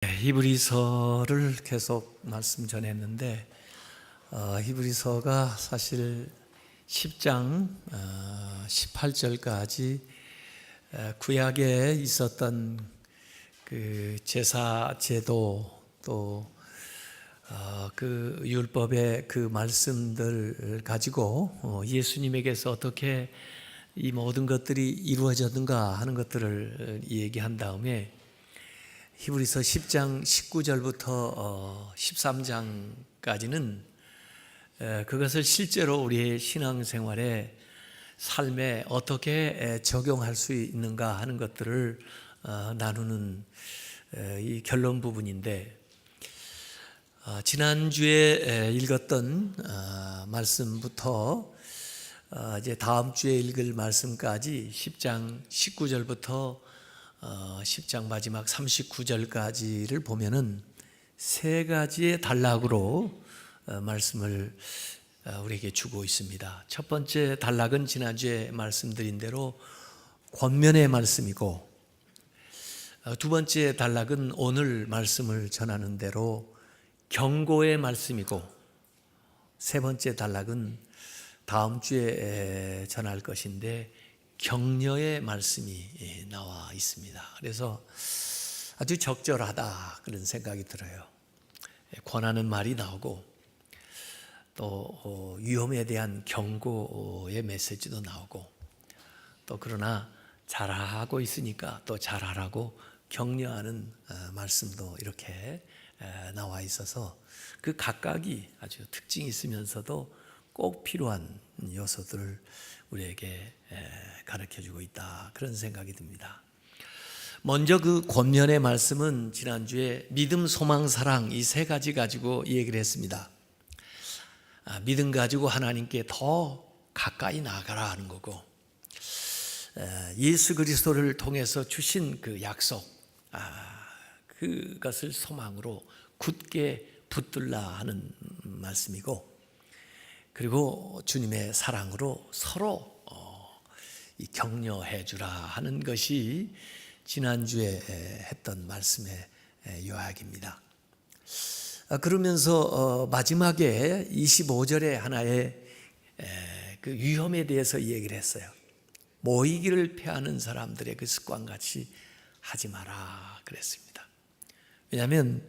히브리서를 계속 말씀 전했는데 히브리서가 사실 10장 18절까지 구약에 있었던 그 제사 제도 또 그 율법의 그 말씀들 가지고 예수님에게서 어떻게 이 모든 것들이 이루어졌는가 하는 것들을 얘기한 다음에 히브리서 10장 19절부터 13장까지는 그것을 실제로 우리의 신앙생활에 삶에 어떻게 적용할 수 있는가 하는 것들을 나누는 이 결론 부분인데, 지난주에 읽었던 말씀부터 이제 다음 주에 읽을 말씀까지 10장 19절부터 10장 마지막 39절까지를 보면은 세 가지의 단락으로 말씀을 우리에게 주고 있습니다. 첫 번째 단락은 지난주에 말씀드린 대로 권면의 말씀이고, 두 번째 단락은 오늘 말씀을 전하는 대로 경고의 말씀이고, 세 번째 단락은 다음 주에 전할 것인데 격려의 말씀이 나와 있습니다. 그래서 아주 적절하다 그런 생각이 들어요. 권하는 말이 나오고 또 위험에 대한 경고의 메시지도 나오고, 또 그러나 잘하고 있으니까 또 잘하라고 격려하는 말씀도 이렇게 나와 있어서 그 각각이 아주 특징이 있으면서도 꼭 필요한 요소들을 우리에게 가르쳐주고 있다 그런 생각이 듭니다. 먼저 그 권면의 말씀은 지난주에 믿음, 소망, 사랑 이 세 가지 가지고 얘기를 했습니다. 믿음 가지고 하나님께 더 가까이 나아가라 하는 거고, 예수 그리스도를 통해서 주신 그 약속, 그것을 소망으로 굳게 붙들라 하는 말씀이고, 그리고 주님의 사랑으로 서로 격려해 주라 하는 것이 지난주에 했던 말씀의 요약입니다. 그러면서 마지막에 25절에 하나의 그 위험에 대해서 얘기를 했어요. 모이기를 패하는 사람들의 그 습관같이 하지 마라 그랬습니다. 왜냐하면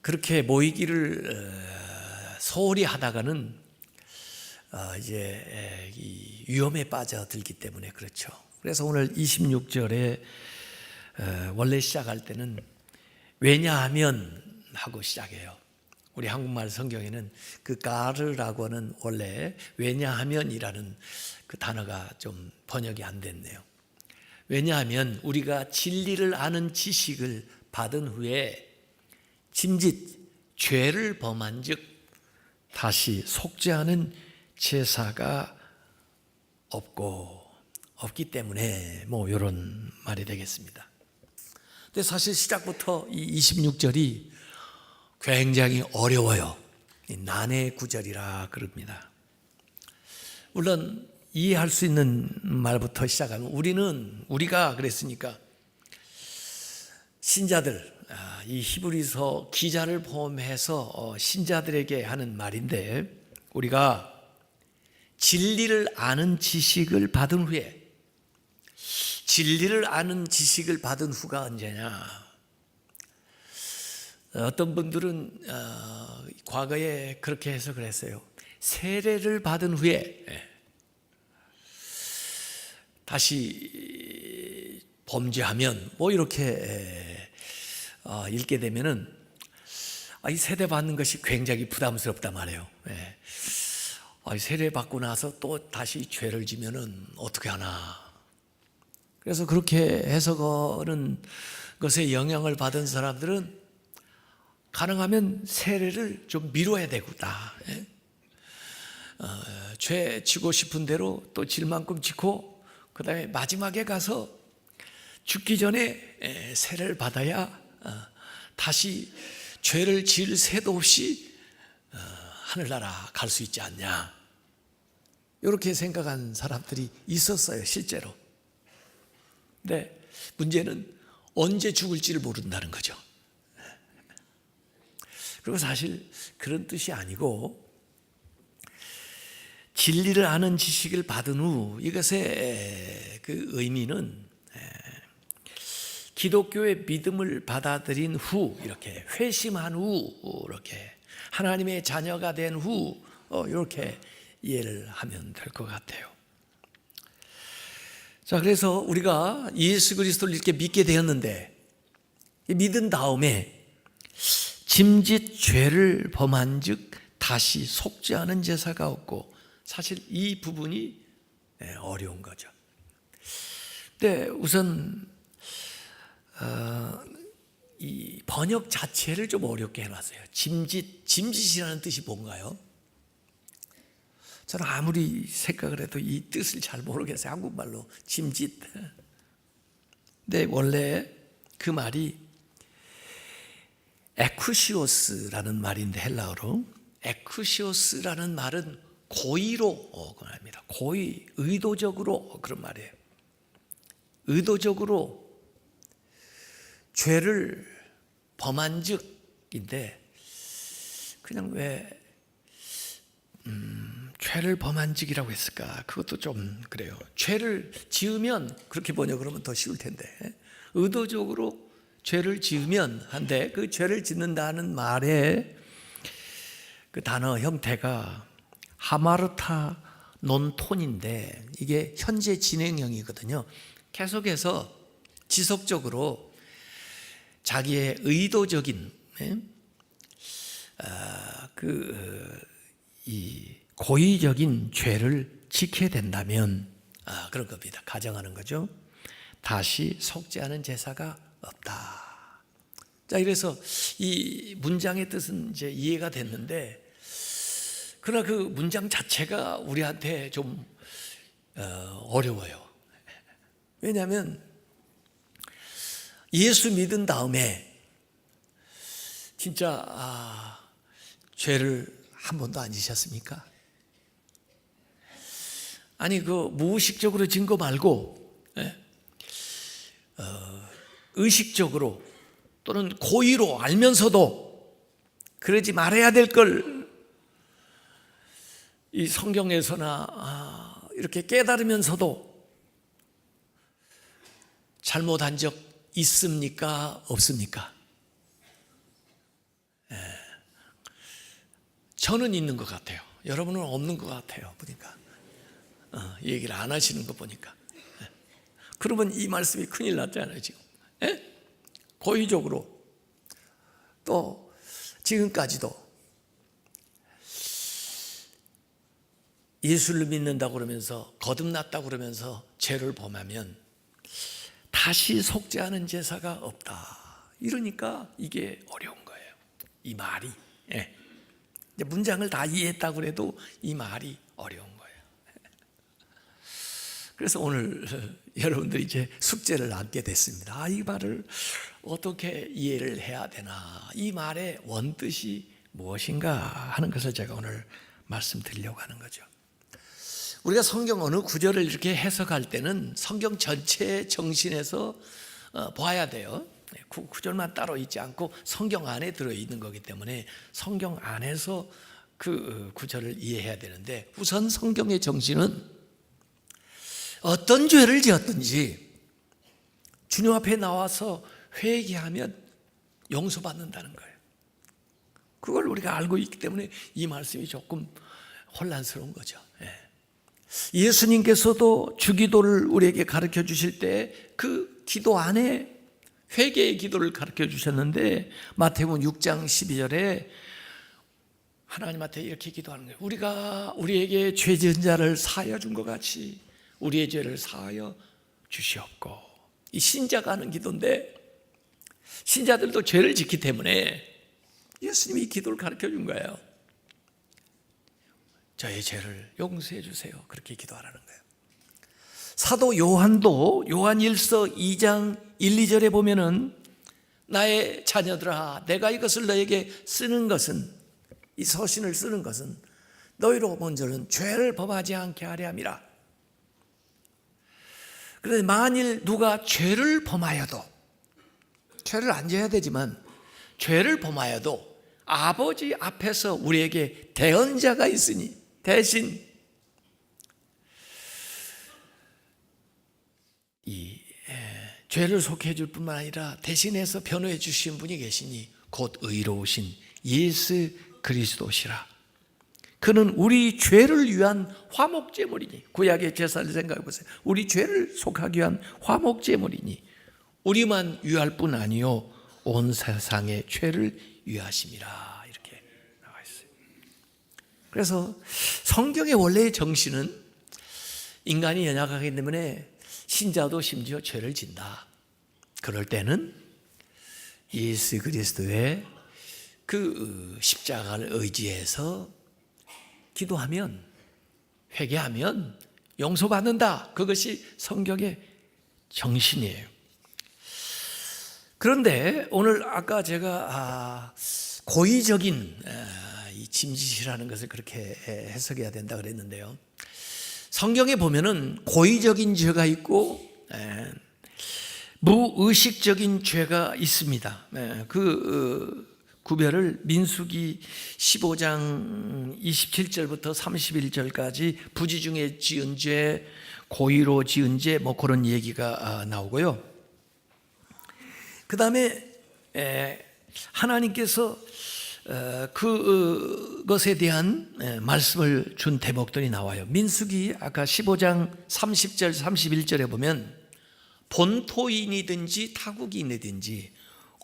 그렇게 모이기를 소홀히 하다가는 이제 이 위험에 빠져들기 때문에 그렇죠. 그래서 오늘 26절에 원래 시작할 때는 왜냐하면 하고 시작해요. 우리 한국말 성경에는 그 가르라고 하는 원래 왜냐하면이라는 그 단어가 좀 번역이 안 됐네요. 왜냐하면 우리가 진리를 아는 지식을 받은 후에 짐짓 죄를 범한 즉 다시 속죄하는 제사가 없기 때문에 이런 말이 되겠습니다. 근데 사실 시작부터 이 26절이 굉장히 어려워요. 난해 구절이라 그럽니다. 물론 이해할 수 있는 말부터 시작하면 우리가 그랬으니까 신자들, 이 히브리서 기자를 포함해서 신자들에게 하는 말인데, 우리가 진리를 아는 지식을 받은 후에, 진리를 아는 지식을 받은 후가 언제냐? 어떤 분들은 과거에 그렇게 해서 그랬어요. 세례를 받은 후에 다시 범죄하면 이렇게 읽게 되면은 이 세례 받는 것이 굉장히 부담스럽단 말이에요. 세례 받고 나서 또 다시 죄를 지면은 어떻게 하나. 그래서 그렇게 해석하는 것에 영향을 받은 사람들은 가능하면 세례를 좀 미뤄야 되겠다. 죄 지고 싶은 대로 또 질 만큼 지고, 그 다음에 마지막에 가서 죽기 전에 세례를 받아야 다시 죄를 지을 새도 없이 하늘나라 갈 수 있지 않냐, 이렇게 생각한 사람들이 있었어요 실제로. 근데 문제는 언제 죽을지를 모른다는 거죠. 그리고 사실 그런 뜻이 아니고 진리를 아는 지식을 받은 후 이것의 그 의미는 기독교의 믿음을 받아들인 후 이렇게 회심한 후 이렇게 하나님의 자녀가 된 후 이렇게 이해를 하면 될 것 같아요. 자, 그래서 우리가 예수 그리스도를 이렇게 믿게 되었는데 믿은 다음에 짐짓 죄를 범한즉 다시 속지 않은 제사가 없고, 사실 이 부분이 어려운 거죠. 근데 우선 이 번역 자체를 좀 어렵게 해놨어요. 짐짓이라는 뜻이 뭔가요? 저는 아무리 생각을 해도 이 뜻을 잘 모르겠어요. 한국말로 짐짓. 근데 원래 그 말이 에쿠시오스라는 말인데, 헬라어로 에쿠시오스라는 말은 고의로 그 말입니다. 고의, 의도적으로 그런 말이에요. 의도적으로 죄를 범한 즉인데, 그냥 왜 죄를 범한 즉이라고 했을까? 그것도 좀 그래요. 죄를 지으면, 그렇게 번역을 하면 더 쉬울 텐데, 의도적으로 죄를 지으면 한데, 그 죄를 짓는다는 말의 그 단어 형태가 하마르타 논톤인데, 이게 현재 진행형이거든요. 계속해서 지속적으로 자기의 의도적인 이 고의적인 죄를 지게 된다면 그런 겁니다. 가정하는 거죠. 다시 속지 않은 제사가 없다. 자, 그래서 이 문장의 뜻은 이제 이해가 됐는데, 그러나 그 문장 자체가 우리한테 좀 어려워요. 왜냐하면 예수 믿은 다음에 진짜 죄를 한 번도 안 지셨습니까? 아니, 그 무의식적으로 진 거 말고 의식적으로 또는 고의로 알면서도 그러지 말아야 될 걸 이 성경에서나 이렇게 깨달으면서도 잘못한 적 있습니까? 없습니까? 저는 있는 것 같아요. 여러분은 없는 것 같아요. 보니까 이 얘기를 안 하시는 거 보니까. 그러면 이 말씀이 큰일 났잖아요, 지금. 고의적으로 또 지금까지도 예수를 믿는다고 그러면서, 거듭났다고 그러면서 죄를 범하면 다시 속지 않은 제사가 없다. 이러니까 이게 어려운 거예요. 이 말이. 문장을 다 이해했다고 해도 이 말이 어려운 거예요. 그래서 오늘 여러분들이 이제 숙제를 안게 됐습니다. 이 말을 어떻게 이해를 해야 되나, 이 말의 원뜻이 무엇인가 하는 것을 제가 오늘 말씀드리려고 하는 거죠. 우리가 성경 어느 구절을 이렇게 해석할 때는 성경 전체의 정신에서 봐야 돼요. 구절만 따로 있지 않고 성경 안에 들어있는 거기 때문에 성경 안에서 그 구절을 이해해야 되는데, 우선 성경의 정신은 어떤 죄를 지었든지 주님 앞에 나와서 회개하면 용서받는다는 거예요. 그걸 우리가 알고 있기 때문에 이 말씀이 조금 혼란스러운 거죠. 예수님께서도 주기도를 우리에게 가르쳐 주실 때 그 기도 안에 회개의 기도를 가르쳐 주셨는데, 마태복음 6장 12절에 하나님한테 이렇게 기도하는 거예요. 우리가 우리에게 죄 지은 자를 사하여 준 것 같이 우리의 죄를 사하여 주시옵고. 이 신자가 하는 기도인데, 신자들도 죄를 짓기 때문에 예수님이 이 기도를 가르쳐 준 거예요. 저의 죄를 용서해 주세요. 그렇게 기도하라는 거예요. 사도 요한도 요한 1서 2장 1, 2절에 보면은 나의 자녀들아, 내가 이것을 너에게 쓰는 것은, 이 서신을 쓰는 것은 너희로 먼저는 죄를 범하지 않게 하려 함이라. 그런데 만일 누가 죄를 범하여도, 죄를 안 져야 되지만 죄를 범하여도 아버지 앞에서 우리에게 대언자가 있으니 대신 이 죄를 속해 줄 뿐만 아니라 대신해서 변호해 주신 분이 계시니 곧 의로우신 예수 그리스도시라. 그는 우리 죄를 위한 화목제물이니, 구약의 제사를 생각해 보세요. 우리 죄를 속하기 위한 화목제물이니 우리만 위할 뿐 아니요 온 세상의 죄를 위하심이라. 이렇게 나와 있어요. 그래서 성경의 원래의 정신은 인간이 연약하기 때문에 신자도 심지어 죄를 진다. 그럴 때는 예수 그리스도의 그 십자가를 의지해서 기도하면, 회개하면 용서받는다. 그것이 성경의 정신이에요. 그런데 오늘 아까 제가 고의적인 이 짐짓이라는 것을 그렇게 해석해야 된다 그랬는데요. 성경에 보면은 고의적인 죄가 있고 무의식적인 죄가 있습니다. 그 구별을 민수기 15장 27절부터 31절까지 부지 중에 지은 죄, 고의로 지은 죄, 뭐 그런 얘기가 나오고요. 그 다음에 하나님께서 그것에 대한 말씀을 준 대목들이 나와요. 민수기 아까 15장 30절 31절에 보면 본토인이든지 타국인이든지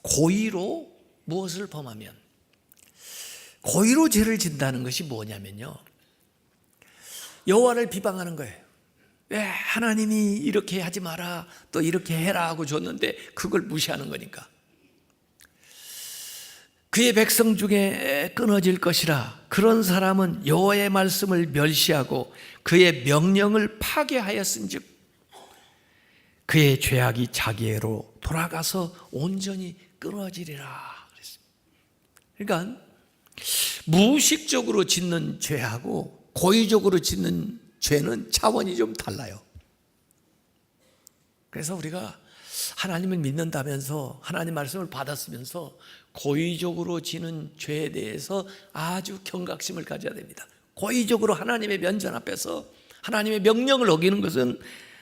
고의로 무엇을 범하면, 고의로 죄를 진다는 것이 뭐냐면요, 여호와를 비방하는 거예요. 왜 하나님이 이렇게 하지 마라, 또 이렇게 해라 하고 줬는데 그걸 무시하는 거니까. 그의 백성 중에 끊어질 것이라. 그런 사람은 여호와의 말씀을 멸시하고 그의 명령을 파괴하였은즉 그의 죄악이 자기애로 돌아가서 온전히 끊어지리라. 그러니까 무의식적으로 짓는 죄하고 고의적으로 짓는 죄는 차원이 좀 달라요. 그래서 우리가 하나님을 믿는다면서, 하나님 말씀을 받았으면서 고의적으로 지는 죄에 대해서 아주 경각심을 가져야 됩니다. 고의적으로 하나님의 면전 앞에서 하나님의 명령을 어기는 것은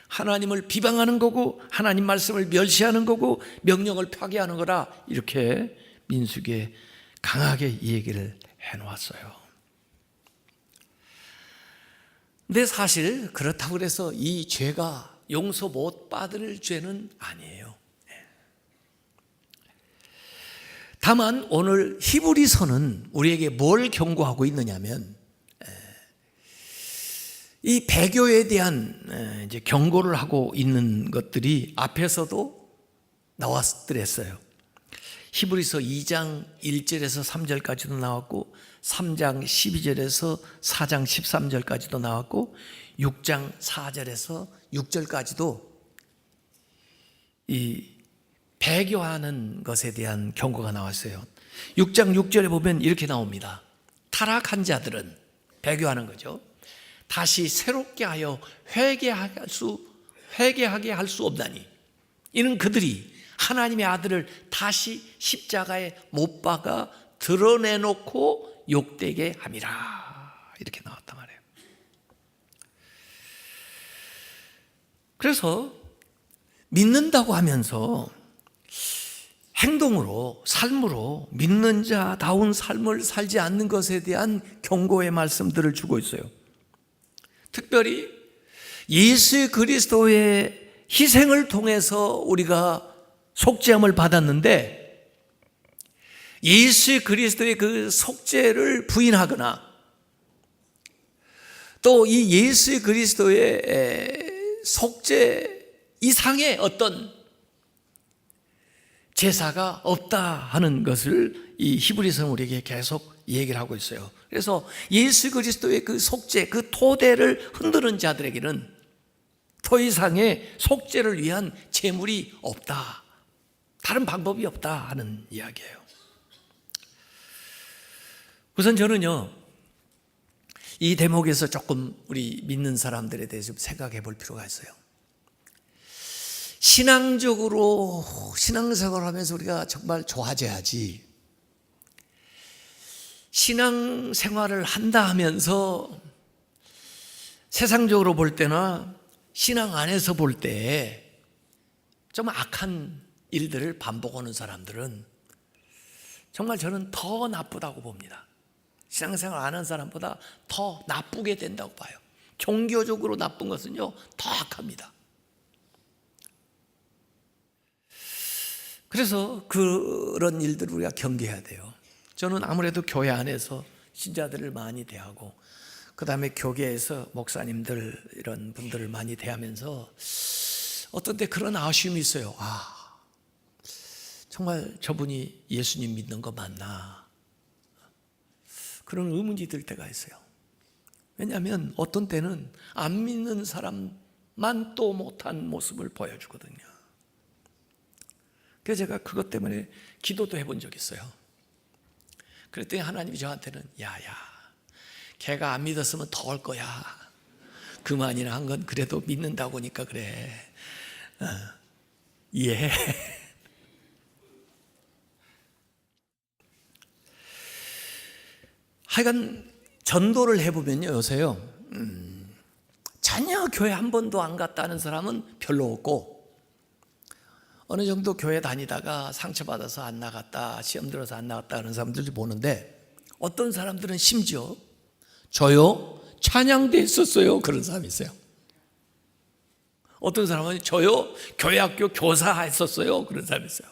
하나님을 비방하는 거고, 하나님 말씀을 멸시하는 거고, 명령을 파괴하는 거라. 이렇게 민수기에 강하게 이 얘기를 해놓았어요. 근데 사실 그렇다고 해서 이 죄가 용서 못 받을 죄는 아니에요. 다만 오늘 히브리서는 우리에게 뭘 경고하고 있느냐면, 이 배교에 대한 이제 경고를 하고 있는 것들이 앞에서도 나왔더랬어요. 히브리서 2장 1절에서 3절까지도 나왔고, 3장 12절에서 4장 13절까지도 나왔고, 6장 4절에서 6절까지도 이 배교하는 것에 대한 경고가 나왔어요. 6장 6절에 보면 이렇게 나옵니다. 타락한 자들은, 배교하는 거죠, 다시 새롭게 하여 회개하게 할 수 없나니 이는 그들이 하나님의 아들을 다시 십자가에 못 박아 드러내놓고 욕되게 함이라. 이렇게 나왔단 말이에요. 그래서 믿는다고 하면서 행동으로, 삶으로 믿는 자다운 삶을 살지 않는 것에 대한 경고의 말씀들을 주고 있어요. 특별히 예수 그리스도의 희생을 통해서 우리가 속죄함을 받았는데, 예수 그리스도의 그 속죄를 부인하거나 또 이 예수 그리스도의 속죄 이상의 어떤 제사가 없다 하는 것을 이 히브리서는 우리에게 계속 얘기를 하고 있어요. 그래서 예수 그리스도의 그 속죄, 그 토대를 흔드는 자들에게는 더 이상의 속죄를 위한 제물이 없다, 다른 방법이 없다 하는 이야기예요. 우선 저는요, 이 대목에서 조금 우리 믿는 사람들에 대해서 좀 생각해 볼 필요가 있어요. 신앙적으로 신앙생활을 하면서 우리가 정말 좋아져야지, 신앙 생활을 한다 하면서 세상적으로 볼 때나 신앙 안에서 볼 때 좀 악한 일들을 반복하는 사람들은 정말 저는 더 나쁘다고 봅니다. 신앙생활 안 하는 사람보다 더 나쁘게 된다고 봐요. 종교적으로 나쁜 것은요, 더 악합니다. 그래서 그런 일들을 우리가 경계해야 돼요. 저는 아무래도 교회 안에서 신자들을 많이 대하고, 그 다음에 교계에서 목사님들 이런 분들을 많이 대하면서 어떤 때 그런 아쉬움이 있어요. 정말 저분이 예수님 믿는 거 맞나? 그런 의문이 들 때가 있어요. 왜냐하면 어떤 때는 안 믿는 사람만 또 못한 모습을 보여주거든요. 그래서 제가 그것 때문에 기도도 해본 적이 있어요. 그랬더니 하나님이 저한테는 야야, 걔가 안 믿었으면 더 올 거야. 그만이나 한 건 그래도 믿는다고 하니까 그래. 이해해. 하여간 전도를 해보면요, 요새요, 전혀 교회 한 번도 안 갔다는 사람은 별로 없고, 어느 정도 교회 다니다가 상처받아서 안 나갔다, 시험 들어서 안 나갔다 하는 사람들도 보는데, 어떤 사람들은 심지어 저요 찬양대 했었어요, 그런 사람이 있어요. 어떤 사람은 저요 교회 학교 교사 했었어요, 그런 사람이 있어요.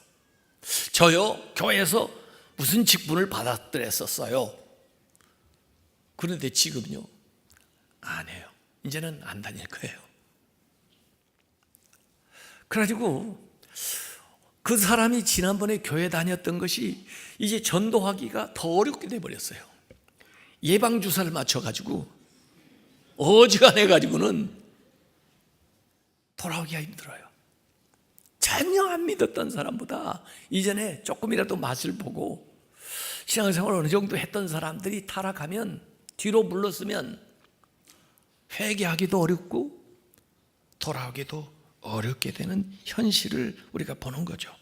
저요 교회에서 무슨 직분을 받았더랬었어요. 그런데 지금요 안 해요. 이제는 안 다닐 거예요. 그래가지고 그 사람이 지난번에 교회 다녔던 것이 이제 전도하기가 더 어렵게 돼버렸어요. 예방주사를 맞춰가지고 어지간해가지고는 돌아오기가 힘들어요. 전혀 안 믿었던 사람보다 이전에 조금이라도 맛을 보고 신앙생활을 어느 정도 했던 사람들이 타락하면, 뒤로 물러서면 회개하기도 어렵고 돌아오기도 어렵게 되는 현실을 우리가 보는 거죠.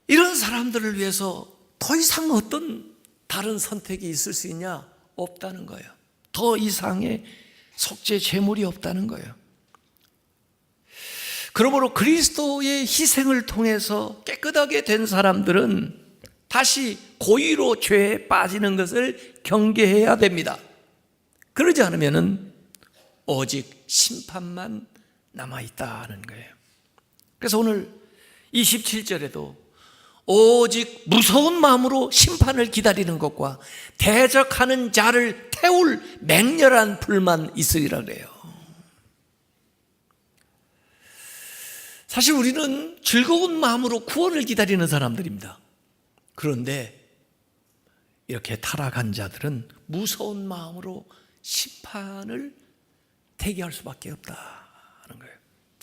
이런 사람들을 위해서 더 이상 어떤 다른 선택이 있을 수 있냐? 없다는 거예요. 더 이상의 속죄 제물이 없다는 거예요. 그러므로 그리스도의 희생을 통해서 깨끗하게 된 사람들은 다시 고의로 죄에 빠지는 것을 경계해야 됩니다. 그러지 않으면 오직 심판만 남아있다는 거예요. 그래서 오늘 27절에도 오직 무서운 마음으로 심판을 기다리는 것과 대적하는 자를 태울 맹렬한 불만 있으리라 그래요. 사실 우리는 즐거운 마음으로 구원을 기다리는 사람들입니다. 그런데 이렇게 타락한 자들은 무서운 마음으로 심판을 대기할 수밖에 없다는 거예요.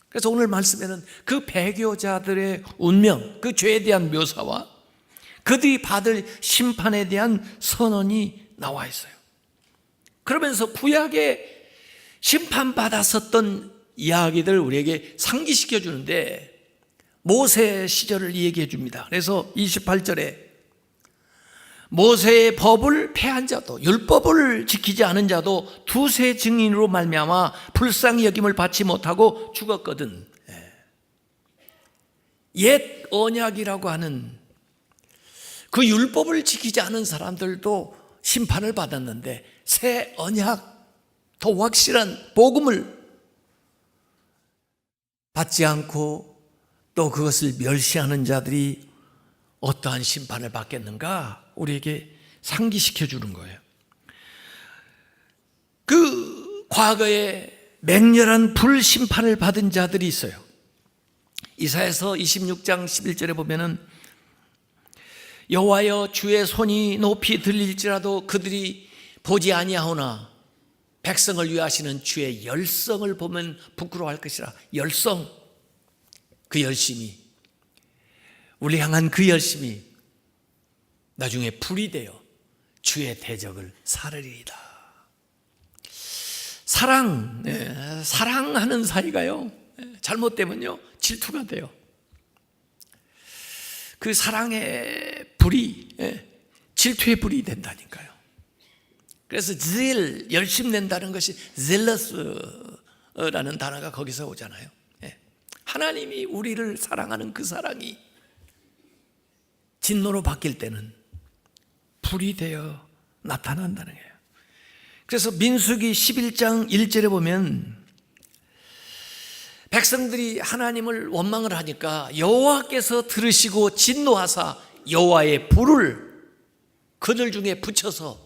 그래서 오늘 말씀에는 그 배교자들의 운명, 그 죄에 대한 묘사와 그들이 받을 심판에 대한 선언이 나와 있어요. 그러면서 구약에 심판받았었던 이야기들 우리에게 상기시켜 주는데, 모세 시절을 얘기해 줍니다. 그래서 28절에 모세의 법을 폐한 자도, 율법을 지키지 않은 자도 두세 증인으로 말미암아 불쌍히 여김을 받지 못하고 죽었거든. 옛 언약이라고 하는 그 율법을 지키지 않은 사람들도 심판을 받았는데, 새 언약, 더 확실한 복음을 받지 않고 또 그것을 멸시하는 자들이 어떠한 심판을 받겠는가 우리에게 상기시켜 주는 거예요. 그 과거에 맹렬한 불심판을 받은 자들이 있어요. 이사야서 26장 11절에 보면은 여호와여 주의 손이 높이 들릴지라도 그들이 보지 아니하오나 백성을 위하시는 주의 열성을 보면 부끄러워할 것이라. 열성, 그 열심이, 우리 향한 그 열심이 나중에 불이 되어 주의 대적을 사르리이다. 사랑하는 사이가요, 잘못되면요 질투가 돼요. 그 사랑의 불이 질투의 불이 된다니까요. 그래서 열심 낸다는 것이 zealous라는 단어가 거기서 오잖아요. 하나님이 우리를 사랑하는 그 사랑이 진노로 바뀔 때는 불이 되어 나타난다는 거예요. 그래서 민수기 11장 1절에 보면 백성들이 하나님을 원망을 하니까 여호와께서 들으시고 진노하사 여호와의 불을 그들 중에 붙여서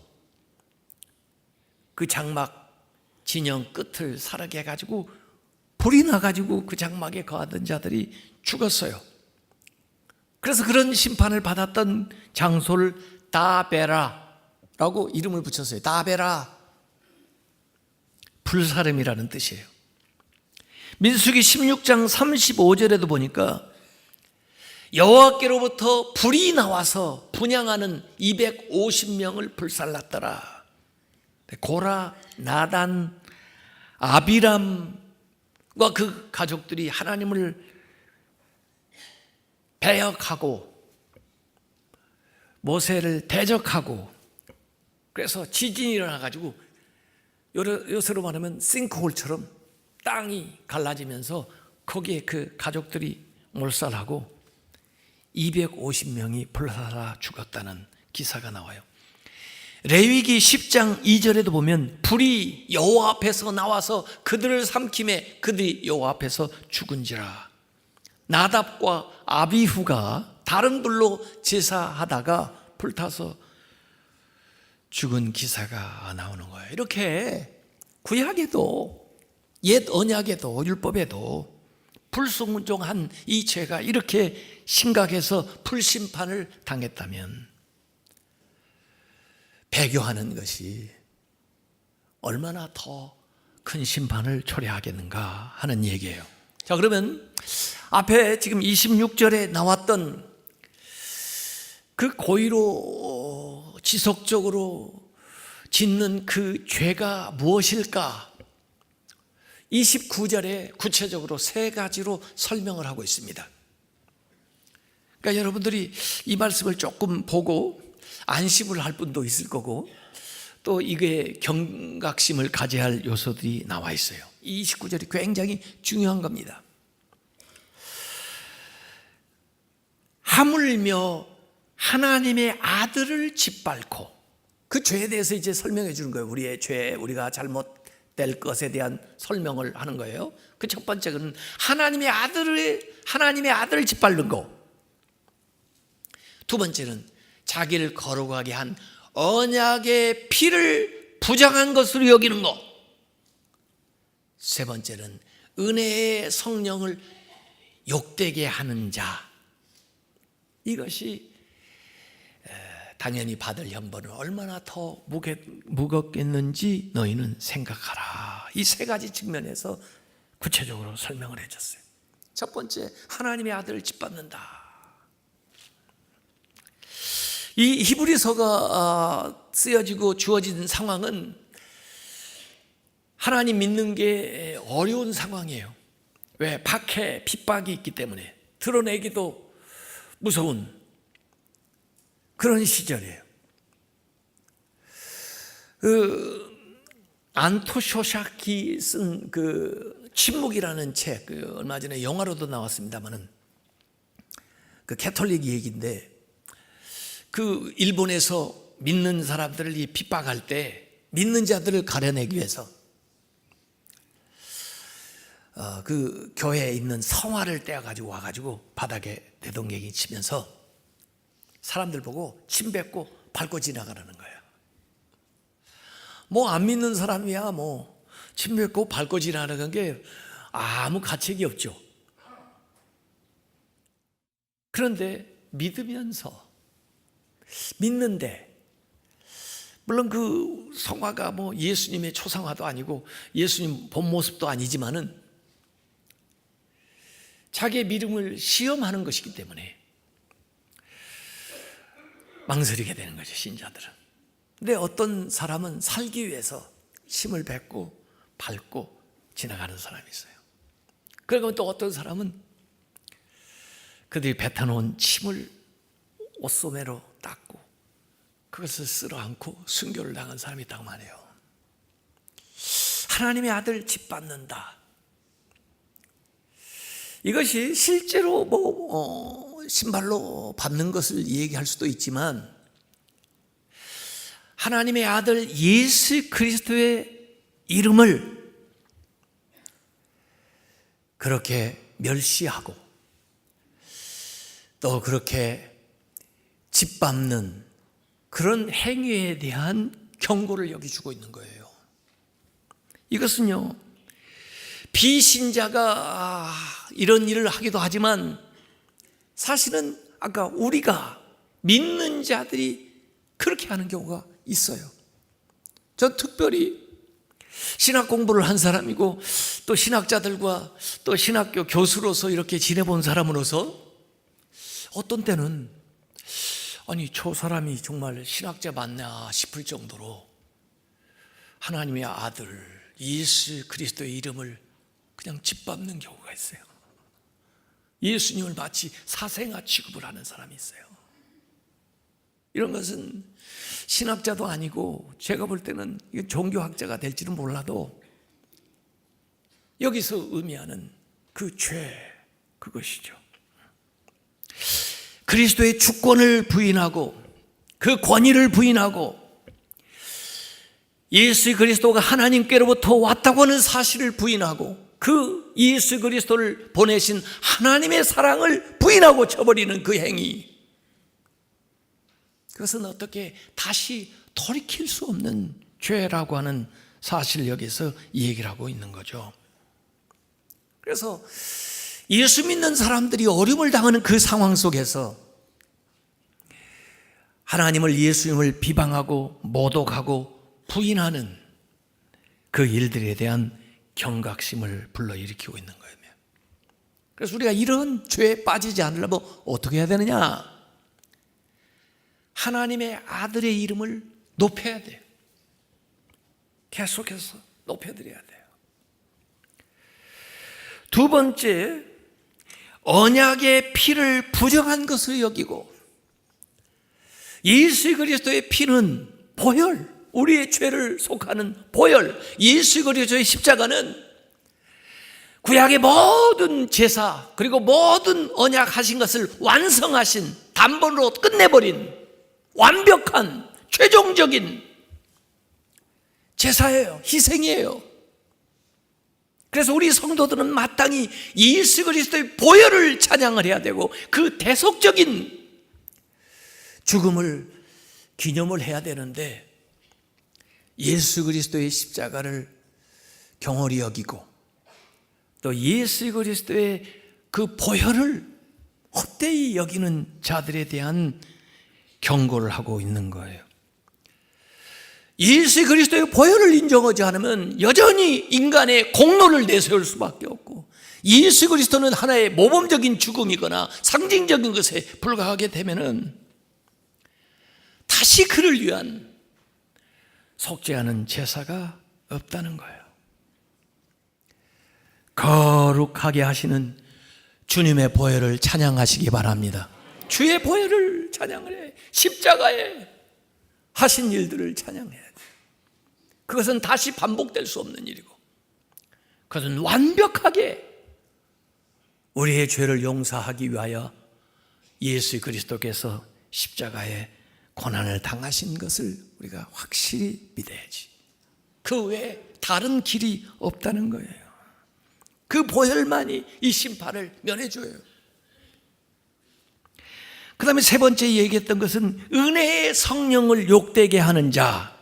그 장막 진영 끝을 사르게 해가지고 불이 나가지고 그 장막에 거하던 자들이 죽었어요. 그래서 그런 심판을 받았던 장소를 다베라라고 이름을 붙였어요. 다베라, 불사름이라는 뜻이에요. 민수기 16장 35절에도 보니까 여호와께로부터 불이 나와서 분향하는 250명을 불살랐더라. 고라, 나단, 아비람과 그 가족들이 하나님을 배역하고 모세를 대적하고, 그래서 지진이 일어나가지고 요새로 말하면 싱크홀처럼 땅이 갈라지면서 거기에 그 가족들이 몰살하고 250명이 불살아 죽었다는 기사가 나와요. 레위기 10장 2절에도 보면 불이 여호와 앞에서 나와서 그들을 삼킴에 그들이 여호와 앞에서 죽은지라. 나답과 아비후가 다른 불로 제사하다가 불타서 죽은 기사가 나오는 거예요. 이렇게 구약에도 옛 언약에도 율법에도 불순종한 이 죄가 이렇게 심각해서 불심판을 당했다면 배교하는 것이 얼마나 더 큰 심판을 초래하겠는가 하는 얘기예요. 자, 그러면 앞에 지금 26절에 나왔던 그 고의로 지속적으로 짓는 그 죄가 무엇일까? 29절에 구체적으로 세 가지로 설명을 하고 있습니다. 그러니까 여러분들이 이 말씀을 조금 보고 안심을 할 분도 있을 거고, 또 이게 경각심을 가져야 할 요소들이 나와 있어요. 이 29절이 굉장히 중요한 겁니다. 하물며 하나님의 아들을 짓밟고, 그 죄에 대해서 이제 설명해 주는 거예요. 우리의 죄, 우리가 잘못될 것에 대한 설명을 하는 거예요. 그 첫 번째는 하나님의 아들을 짓밟는 거. 두 번째는 자기를 거룩하게 한 언약의 피를 부정한 것으로 여기는 것. 세 번째는 은혜의 성령을 욕되게 하는 자. 이것이 당연히 받을 형벌은 얼마나 더 무겁겠는지 너희는 생각하라. 이 세 가지 측면에서 구체적으로 설명을 해줬어요. 첫 번째, 하나님의 아들을 짓밟는다. 이 히브리서가 쓰여지고 주어진 상황은 하나님 믿는 게 어려운 상황이에요. 왜? 박해, 핍박이 있기 때문에 드러내기도 무서운 그런 시절이에요. 안토쇼샤키 쓴 그 침묵이라는 책, 얼마 전에 영화로도 나왔습니다만은 그 캐톨릭 얘기인데, 그 일본에서 믿는 사람들을 핍박할 때 믿는 자들을 가려내기 위해서 그 교회에 있는 성화를 떼어가지고 와가지고 바닥에 대동갱이 치면서 사람들 보고 침 뱉고 밟고 지나가라는 거예요. 뭐 안 믿는 사람이야 뭐 침 뱉고 밟고 지나가는 게 아무 가책이 없죠. 그런데 믿는데, 물론 그 성화가 뭐 예수님의 초상화도 아니고 예수님 본 모습도 아니지만은 자기의 믿음을 시험하는 것이기 때문에 망설이게 되는 거죠, 신자들은. 근데 어떤 사람은 살기 위해서 침을 뱉고 밟고 지나가는 사람이 있어요. 그러면 또 어떤 사람은 그들이 뱉어놓은 침을 옷소매로 닦고 그것을 쓸어 안고 순교를 당한 사람이 있다고 말해요. 하나님의 아들 짓밟는다. 이것이 실제로 신발로 밟는 것을 얘기할 수도 있지만 하나님의 아들 예수 그리스도의 이름을 그렇게 멸시하고 또 그렇게 짓밟는 그런 행위에 대한 경고를 여기 주고 있는 거예요. 이것은요, 비신자가 이런 일을 하기도 하지만 사실은 아까 우리가 믿는 자들이 그렇게 하는 경우가 있어요. 전 특별히 신학 공부를 한 사람이고 또 신학자들과 또 신학교 교수로서 이렇게 지내본 사람으로서 어떤 때는 아니 저 사람이 정말 신학자 맞나 싶을 정도로 하나님의 아들 예수 그리스도의 이름을 그냥 짓밟는 경우가 있어요. 예수님을 마치 사생아 취급을 하는 사람이 있어요. 이런 것은 신학자도 아니고 제가 볼 때는 종교학자가 될지는 몰라도 여기서 의미하는 그 죄, 그것이죠. 그리스도의 주권을 부인하고 그 권위를 부인하고 예수 그리스도가 하나님께로부터 왔다고 하는 사실을 부인하고 그 예수 그리스도를 보내신 하나님의 사랑을 부인하고 쳐버리는 그 행위, 그것은 어떻게 다시 돌이킬 수 없는 죄라고 하는 사실을 여기서 얘기를 하고 있는 거죠. 그래서 예수 믿는 사람들이 어려움을 당하는 그 상황 속에서 하나님을, 예수님을 비방하고 모독하고 부인하는 그 일들에 대한 경각심을 불러일으키고 있는 거예요. 그래서 우리가 이런 죄에 빠지지 않으려면 어떻게 해야 되느냐? 하나님의 아들의 이름을 높여야 돼요. 계속해서 높여드려야 돼요. 두 번째, 언약의 피를 부정한 것을 여기고, 예수 그리스도의 피는 보혈, 우리의 죄를 속하는 보혈, 예수 그리스도의 십자가는 구약의 모든 제사 그리고 모든 언약하신 것을 완성하신, 단번으로 끝내버린 완벽한 최종적인 제사예요. 희생이에요. 그래서 우리 성도들은 마땅히 예수 그리스도의 보혈을 찬양을 해야 되고 그 대속적인 죽음을 기념을 해야 되는데, 예수 그리스도의 십자가를 경홀히 여기고 또 예수 그리스도의 그 보혈을 헛되이 여기는 자들에 대한 경고를 하고 있는 거예요. 예수 그리스도의 보혈을 인정하지 않으면 여전히 인간의 공로를 내세울 수밖에 없고, 예수 그리스도는 하나의 모범적인 죽음이거나 상징적인 것에 불과하게 되면은 다시 그를 위한 속죄하는 제사가 없다는 거예요. 거룩하게 하시는 주님의 보혈을 찬양하시기 바랍니다. 주의 보혈을 찬양을 해. 십자가에 하신 일들을 찬양해야 돼. 그것은 다시 반복될 수 없는 일이고, 그것은 완벽하게 우리의 죄를 용서하기 위하여 예수 그리스도께서 십자가에 고난을 당하신 것을 우리가 확실히 믿어야지. 그 외에 다른 길이 없다는 거예요. 그 보혈만이 이 심판을 면해줘요. 그 다음에 세 번째 얘기했던 것은 은혜의 성령을 욕되게 하는 자.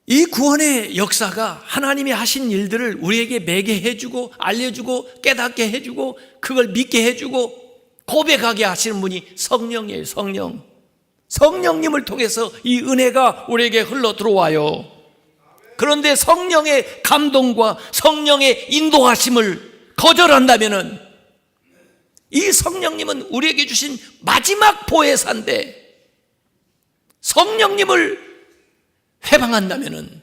이 구원의 역사가 하나님이 하신 일들을 우리에게 매게 해주고 알려주고 깨닫게 해주고 그걸 믿게 해주고 고백하게 하시는 분이 성령이에요. 성령. 성령님을 통해서 이 은혜가 우리에게 흘러 들어와요. 그런데 성령의 감동과 성령의 인도하심을 거절한다면은 이 성령님은 우리에게 주신 마지막 보혜사인데 성령님을 회방한다면은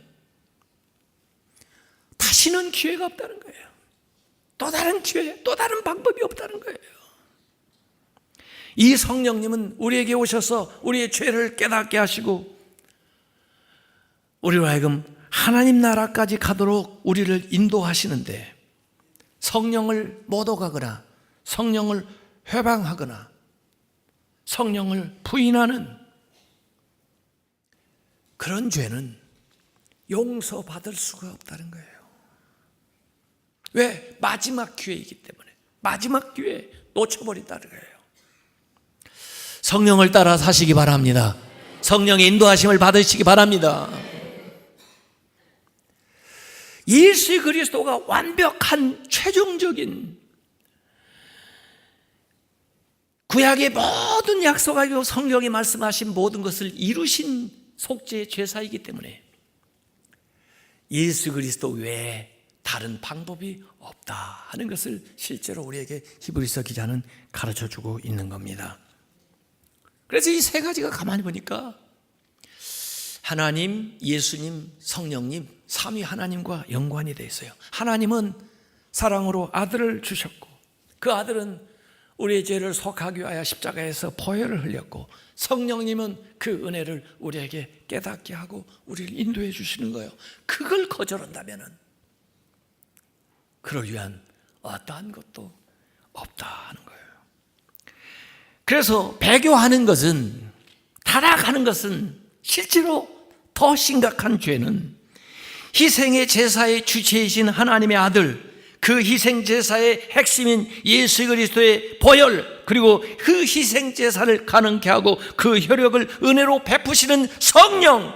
다시는 기회가 없다는 거예요. 또 다른 기회, 또 다른 방법이 없다는 거예요. 이 성령님은 우리에게 오셔서 우리의 죄를 깨닫게 하시고 우리로 하여금 하나님 나라까지 가도록 우리를 인도하시는데, 성령을 못 오가거나 성령을 회방하거나 성령을 부인하는 그런 죄는 용서받을 수가 없다는 거예요. 왜? 마지막 기회이기 때문에. 마지막 기회에 놓쳐버린다는 거예요. 성령을 따라 사시기 바랍니다. 성령의 인도하심을 받으시기 바랍니다. 예수 그리스도가 완벽한 최종적인 구약의 모든 약속하고 성경에 말씀하신 모든 것을 이루신 속죄의 제사이기 때문에 예수 그리스도 외에 다른 방법이 없다 하는 것을 실제로 우리에게 히브리서 기자는 가르쳐주고 있는 겁니다. 그래서 이 세 가지가 가만히 보니까 하나님, 예수님, 성령님, 삼위 하나님과 연관이 되어 있어요. 하나님은 사랑으로 아들을 주셨고 그 아들은 우리의 죄를 속하기 위하여 십자가에서 보혈을 흘렸고, 성령님은 그 은혜를 우리에게 깨닫게 하고 우리를 인도해 주시는 거예요. 그걸 거절한다면 그를 위한 어떠한 것도 없다 하는 거예요. 그래서 배교하는 것은, 타락하는 것은, 실제로 더 심각한 죄는 희생의 제사의 주체이신 하나님의 아들, 그 희생 제사의 핵심인 예수 그리스도의 보혈, 그리고 그 희생 제사를 가능케 하고 그 혈육을 은혜로 베푸시는 성령,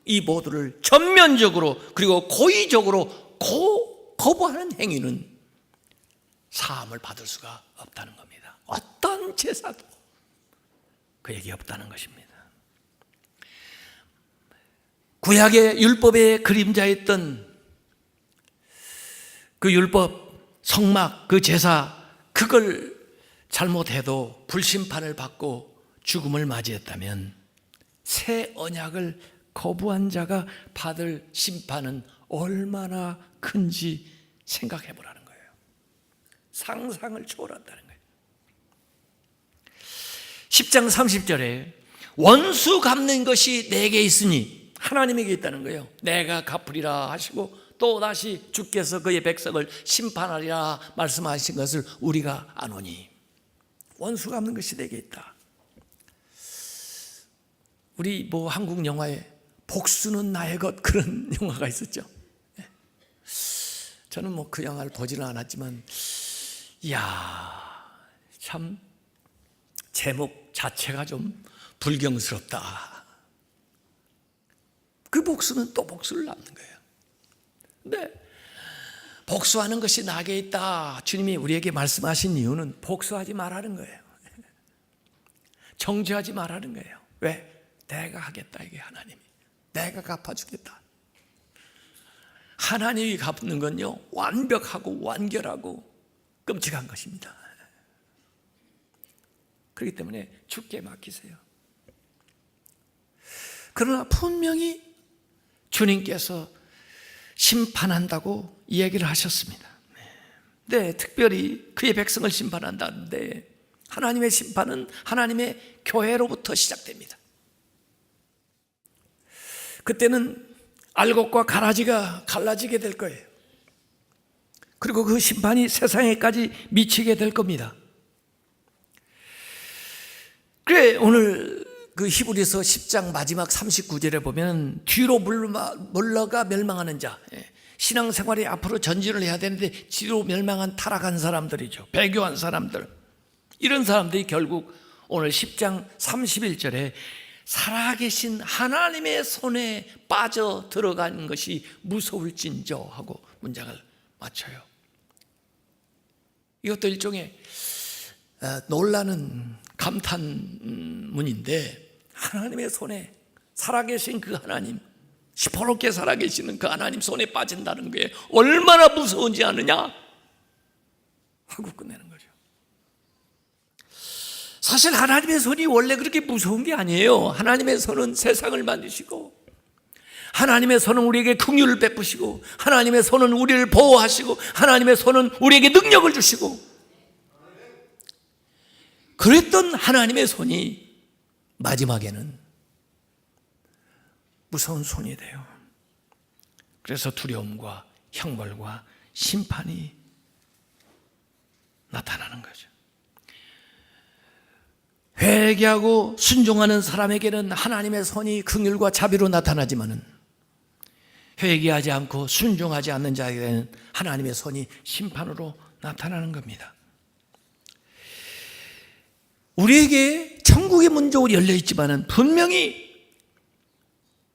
이 모두를 전면적으로 그리고 고의적으로 거부하는 행위는 사함을 받을 수가 없다는 겁니다. 어떤 제사도 그에게 없다는 것입니다. 구약의 율법의 그림자였던 그 율법, 성막, 그 제사, 그걸 잘못해도 불심판을 받고 죽음을 맞이했다면 새 언약을 거부한 자가 받을 심판은 얼마나 큰지 생각해 보라는 거예요. 상상을 초월한다는 거예요. 10장 30절에 원수 갚는 것이 내게 있으니, 하나님에게 있다는 거예요. 내가 갚으리라 하시고 또 다시 주께서 그의 백성을 심판하리라 말씀하신 것을 우리가 아노니, 원수 갚는 것이 내게 있다. 우리 한국 영화에 복수는 나의 것, 그런 영화가 있었죠. 저는 그 영화를 보지는 않았지만, 이야, 참 제목 자체가 좀 불경스럽다. 그 복수는 또 복수를 낳는 거예요. 근데 복수하는 것이 나에게 있다, 주님이 우리에게 말씀하신 이유는 복수하지 말라는 거예요. 정죄하지 말라는 거예요. 왜? 내가 하겠다, 이게 하나님이. 내가 갚아주겠다. 하나님이 갚는 건요, 완벽하고 완결하고 끔찍한 것입니다. 그렇기 때문에 주께 맡기세요. 그러나 분명히 주님께서 심판한다고 이야기를 하셨습니다. 네, 특별히 그의 백성을 심판한다는데, 하나님의 심판은 하나님의 교회로부터 시작됩니다. 그때는 알곡과 가라지가 갈라지게 될 거예요. 그리고 그 심판이 세상에까지 미치게 될 겁니다. 그래, 오늘 그 히브리서 10장 마지막 39절에 보면 뒤로 물러가 멸망하는 자, 신앙생활이 앞으로 전진을 해야 되는데 뒤로 멸망한 타락한 사람들이죠. 배교한 사람들, 이런 사람들이 결국 오늘 10장 31절에 살아계신 하나님의 손에 빠져 들어가는 것이 무서울진저 하고 문장을 맞춰요. 이것도 일종의 놀라는 감탄문인데, 하나님의 손에, 살아계신 그 하나님, 시퍼렇게 살아계시는 그 하나님 손에 빠진다는 게 얼마나 무서운지 아느냐 하고 끝내는 거죠. 사실 하나님의 손이 원래 그렇게 무서운 게 아니에요. 하나님의 손은 세상을 만드시고, 하나님의 손은 우리에게 긍휼을 베푸시고, 하나님의 손은 우리를 보호하시고, 하나님의 손은 우리에게 능력을 주시고, 그랬던 하나님의 손이 마지막에는 무서운 손이 돼요. 그래서 두려움과 형벌과 심판이 나타나는 거죠. 회개하고 순종하는 사람에게는 하나님의 손이 긍휼과 자비로 나타나지만은 회개하지 않고 순종하지 않는 자에게는 하나님의 손이 심판으로 나타나는 겁니다. 우리에게 천국의 문도 열려 있지만은 분명히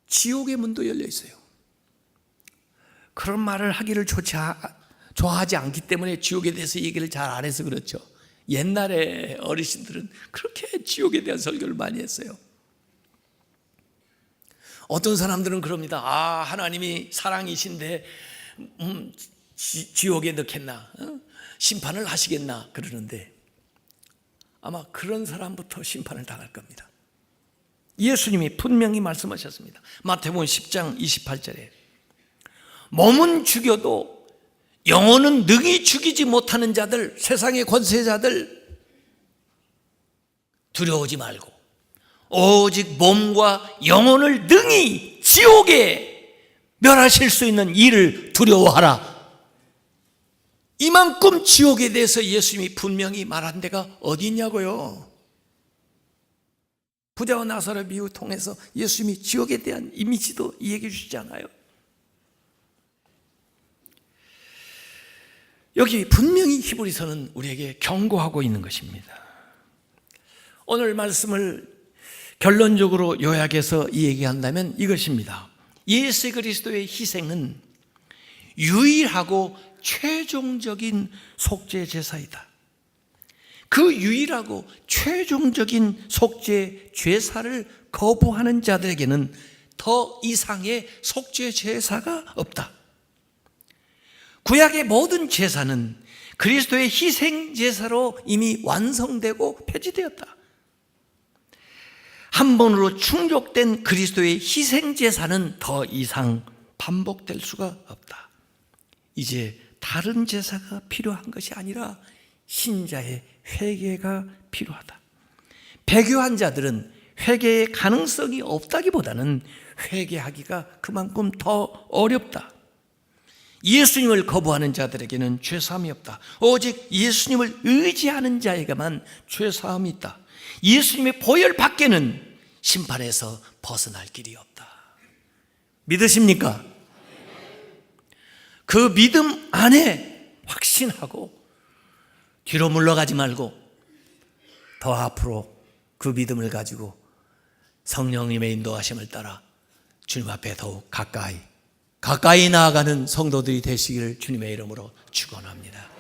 지옥의 문도 열려 있어요. 그런 말을 하기를 좋아하지 않기 때문에 지옥에 대해서 얘기를 잘 안 해서 그렇죠. 옛날에 어르신들은 그렇게 지옥에 대한 설교를 많이 했어요. 어떤 사람들은 그럽니다. 하나님이 사랑이신데 지옥에 넣겠나, 심판을 하시겠나 그러는데 아마 그런 사람부터 심판을 당할 겁니다. 예수님이 분명히 말씀하셨습니다. 마태복음 10장 28절에 몸은 죽여도 영혼은 능히 죽이지 못하는 자들, 세상의 권세자들 두려워하지 말고 오직 몸과 영혼을 능히 지옥에 멸하실 수 있는 이를 두려워하라. 이만큼 지옥에 대해서 예수님이 분명히 말한 데가 어디 있냐고요. 부자와 나사로 비유 통해서 예수님이 지옥에 대한 이미지도 얘기해 주시잖아요. 여기 분명히 히브리서는 우리에게 경고하고 있는 것입니다. 오늘 말씀을 결론적으로 요약해서 이야기한다면 이것입니다. 예수 그리스도의 희생은 유일하고 최종적인 속죄 제사이다. 그 유일하고 최종적인 속죄 제사를 거부하는 자들에게는 더 이상의 속죄 제사가 없다. 구약의 모든 제사는 그리스도의 희생 제사로 이미 완성되고 폐지되었다. 한 번으로 충족된 그리스도의 희생 제사는 더 이상 반복될 수가 없다. 이제 다른 제사가 필요한 것이 아니라 신자의 회개가 필요하다. 배교한 자들은 회개의 가능성이 없다기보다는 회개하기가 그만큼 더 어렵다. 예수님을 거부하는 자들에게는 죄사함이 없다. 오직 예수님을 의지하는 자에게만 죄사함이 있다. 예수님의 보혈 밖에는 심판에서 벗어날 길이 없다. 믿으십니까? 그 믿음 안에 확신하고 뒤로 물러가지 말고 더 앞으로 그 믿음을 가지고 성령님의 인도하심을 따라 주님 앞에 더욱 가까이 나아가는 성도들이 되시기를 주님의 이름으로 축원합니다.